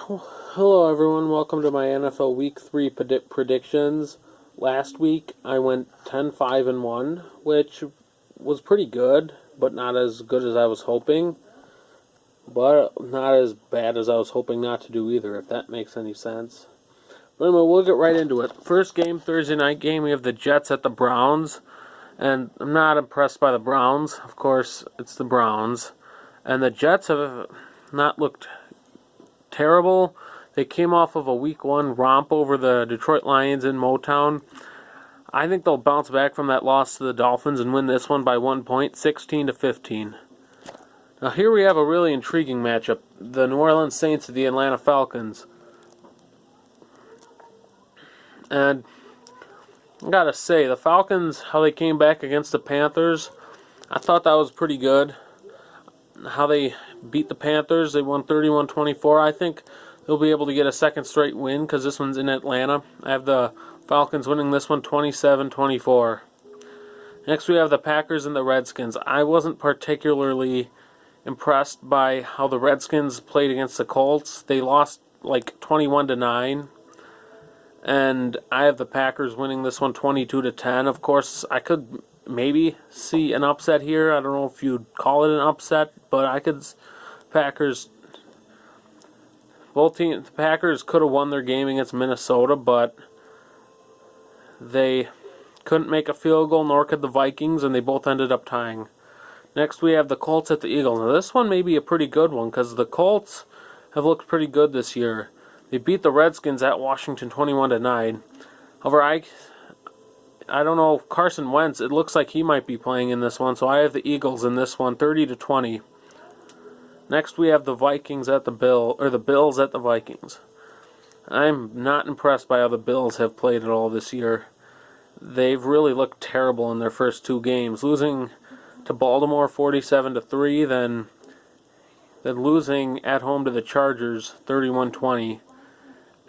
Hello everyone, welcome to my NFL Week 3 predictions. Last week I went 10-5-1, which was pretty good, but not as good as I was hoping. But not as bad as I was hoping not to do either, if that makes any sense. But anyway, we'll get right into it. First game, Thursday night game, we have the Jets at the Browns. And I'm not impressed by the Browns. Of course, it's the Browns. And the Jets have not looked terrible. They came off of a Week 1 romp over the Detroit Lions in Motown. I think they'll bounce back from that loss to the Dolphins and win this one by 1 point, 16-15. Now here we have a really intriguing matchup. The New Orleans Saints and the Atlanta Falcons. And I gotta say, the Falcons, how they came back against the Panthers, I thought that was pretty good. How they beat the Panthers, they won 31-24. I think they'll be able to get a second straight win because this one's in Atlanta. I have the Falcons winning this one 27-24. Next we have the Packers and the Redskins. I wasn't particularly impressed by how the Redskins played against the Colts. They lost like 21-9. And I have the Packers winning this one 22-10. Of course, I could maybe see an upset here. I don't know if you'd call it an upset, but I could. Packers. The Packers could have won their game against Minnesota, but they couldn't make a field goal, nor could the Vikings, and they both ended up tying. Next, we have the Colts at the Eagles. Now, this one may be a pretty good one because the Colts have looked pretty good this year. They beat the Redskins at Washington 21-9. However, I don't know, Carson Wentz, it looks like he might be playing in this one, so I have the Eagles in this one, 30-20. Next, we have the Vikings at the Bills at the Vikings. I'm not impressed by how the Bills have played at all this year. They've really looked terrible in their first two games, losing to Baltimore 47-3, then losing at home to the Chargers 31-20.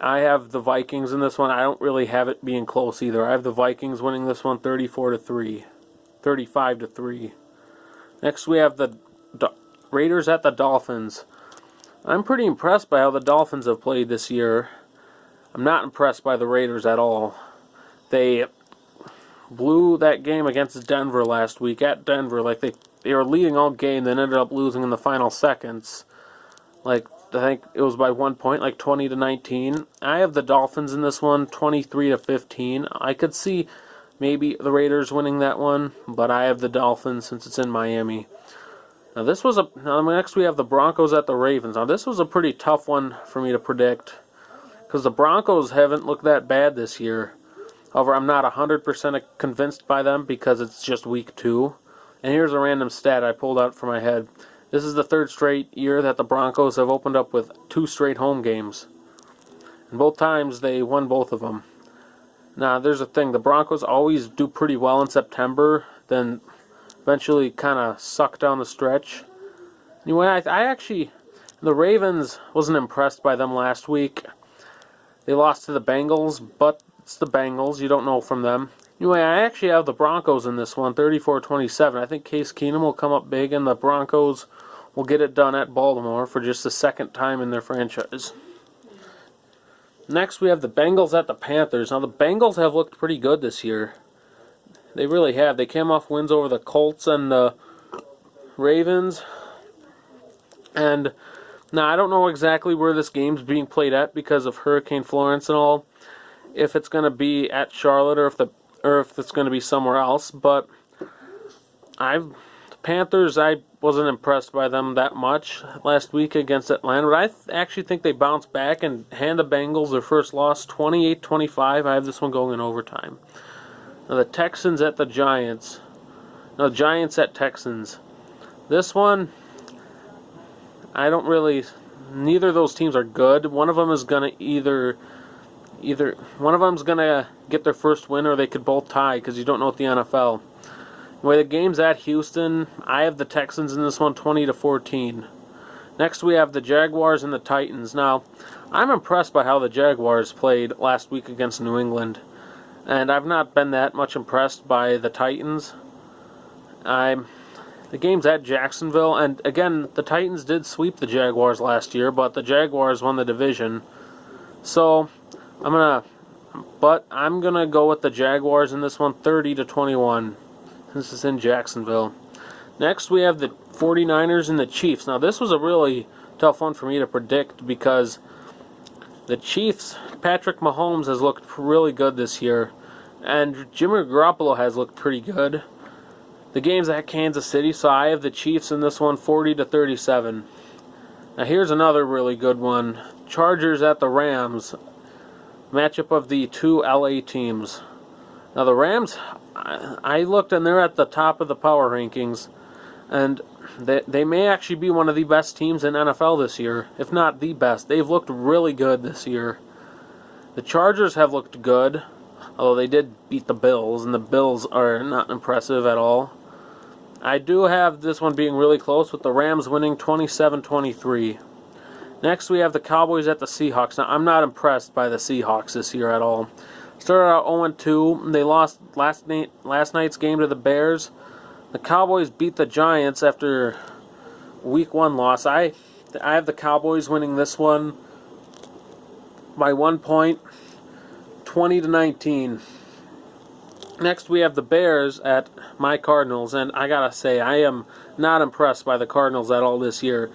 I have the Vikings in this one. I don't really have it being close either. I have the Vikings winning this one 35-3. Next, we have the Raiders at the Dolphins. I'm pretty impressed by how the Dolphins have played this year. I'm not impressed by the Raiders at all. They blew that game against Denver last week at Denver. Like they were leading all game, then ended up losing in the final seconds. Like I think it was by 1 point, like 20-19. I have the Dolphins in this one, 23-15. I could see maybe the Raiders winning that one, but I have the Dolphins since it's in Miami. Now next we have the Broncos at the Ravens. Now this was a pretty tough one for me to predict because the Broncos haven't looked that bad this year. However, I'm not 100% convinced by them because it's just week 2. And here's a random stat I pulled out from my head. This is the third straight year that the Broncos have opened up with 2 straight home games. And both times they won both of them. Now, there's a thing. The Broncos always do pretty well in September, then eventually kind of suck down the stretch. Anyway, the Ravens, wasn't impressed by them last week. They lost to the Bengals, but it's the Bengals. You don't know from them. Anyway, I actually have the Broncos in this one, 34-27. I think Case Keenum will come up big, and the Broncos will get it done at Baltimore for just the second time in their franchise. Next, we have the Bengals at the Panthers. Now, the Bengals have looked pretty good this year. They really have. They came off wins over the Colts and the Ravens. And now, I don't know exactly where this game's being played at because of Hurricane Florence and all. If it's going to be at Charlotte or if it's going to be somewhere else. But the Panthers, I wasn't impressed by them that much last week against Atlanta. But I actually think they bounced back and hand the Bengals their first loss, 28-25. I have this one going in overtime. Now the Texans at the Giants. Now Giants at Texans. This one, neither of those teams are good. One of them is going to either one of them's going to get their first win or they could both tie because you don't know what the NFL. Anyway, the game's at Houston. I have the Texans in this one 20-14. Next we have the Jaguars and the Titans. Now, I'm impressed by how the Jaguars played last week against New England. And I've not been that much impressed by the Titans. They The game's at Jacksonville, and again, the Titans did sweep the Jaguars last year, but the Jaguars won the division. So, I'm gonna go with the Jaguars in this one, 30-21. This is in Jacksonville. Next, we have the 49ers and the Chiefs. Now, this was a really tough one for me to predict because the Chiefs, Patrick Mahomes has looked really good this year, and Jimmy Garoppolo has looked pretty good. The game's at Kansas City, so I have the Chiefs in this one, 40-37. Now, here's another really good one. Chargers at the Rams. Matchup of the two LA teams. Now, the Rams, I looked and they're at the top of the power rankings, and they may actually be one of the best teams in NFL this year, if not the best. They've looked really good this year. The Chargers have looked good, although they did beat the Bills, and the Bills are not impressive at all. I do have this one being really close, with the Rams winning 27-23. Next, we have the Cowboys at the Seahawks. Now, I'm not impressed by the Seahawks this year at all. Started out 0-2. They lost last night's game to the Bears. The Cowboys beat the Giants after Week 1 loss. I have the Cowboys winning this one by 1 point, 20-19. Next, we have the Bears at my Cardinals, and I gotta say, I am not impressed by the Cardinals at all this year.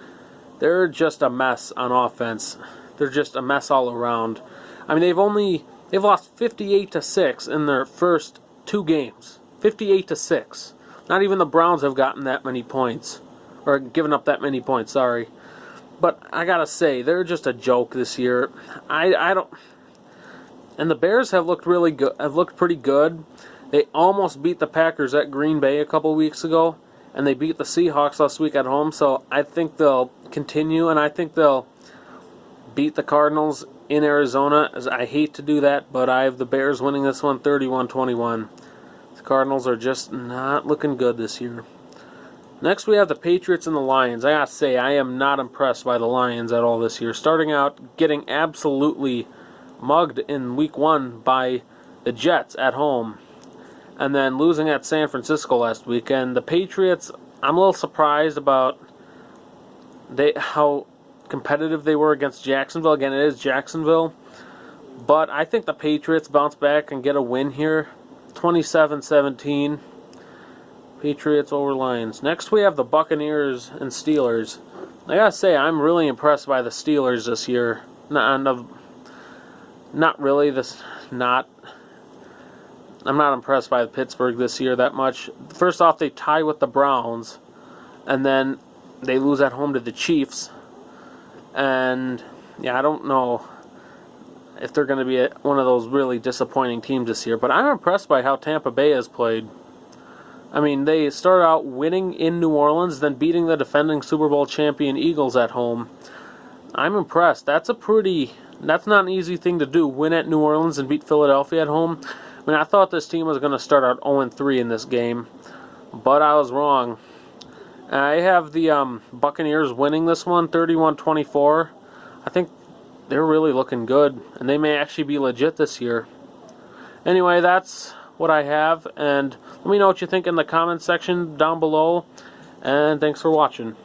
They're just a mess on offense. They're just a mess all around. I mean, they've lost 58-6 in their first 2 games. 58-6. Not even the Browns have gotten that many points, or given up that many points. Sorry, but I gotta say, they're just a joke this year. I don't. And the Bears have looked really good. Have looked pretty good. They almost beat the Packers at Green Bay a couple weeks ago, and they beat the Seahawks last week at home. So I think they'll continue, and I think they'll beat the Cardinals in Arizona. As I hate to do that, but I have the Bears winning this one 31-21. The Cardinals are just not looking good this year. Next, we have the Patriots and the Lions. I gotta say, I am not impressed by the Lions at all this year. Starting out getting absolutely mugged in Week 1 by the Jets at home, and then losing at San Francisco last weekend. The Patriots, I'm a little surprised about how competitive they were against Jacksonville. Again, it is Jacksonville, but I think the Patriots bounce back and get a win here, 27-17. Patriots over Lions. Next, we have the Buccaneers and Steelers. I gotta say, I'm really impressed by the Steelers this year. I'm not impressed by Pittsburgh this year that much. First off, they tie with the Browns, and then they lose at home to the Chiefs. And yeah, I don't know if they're going to be one of those really disappointing teams this year. But I'm impressed by how Tampa Bay has played. I mean, they started out winning in New Orleans, then beating the defending Super Bowl champion Eagles at home. I'm impressed. That's not an easy thing to do, win at New Orleans and beat Philadelphia at home. I mean, I thought this team was going to start out 0-3 in this game, but I was wrong. I have the Buccaneers winning this one, 31-24. I think they're really looking good, and they may actually be legit this year. Anyway, that's what I have, and let me know what you think in the comments section down below, and thanks for watching.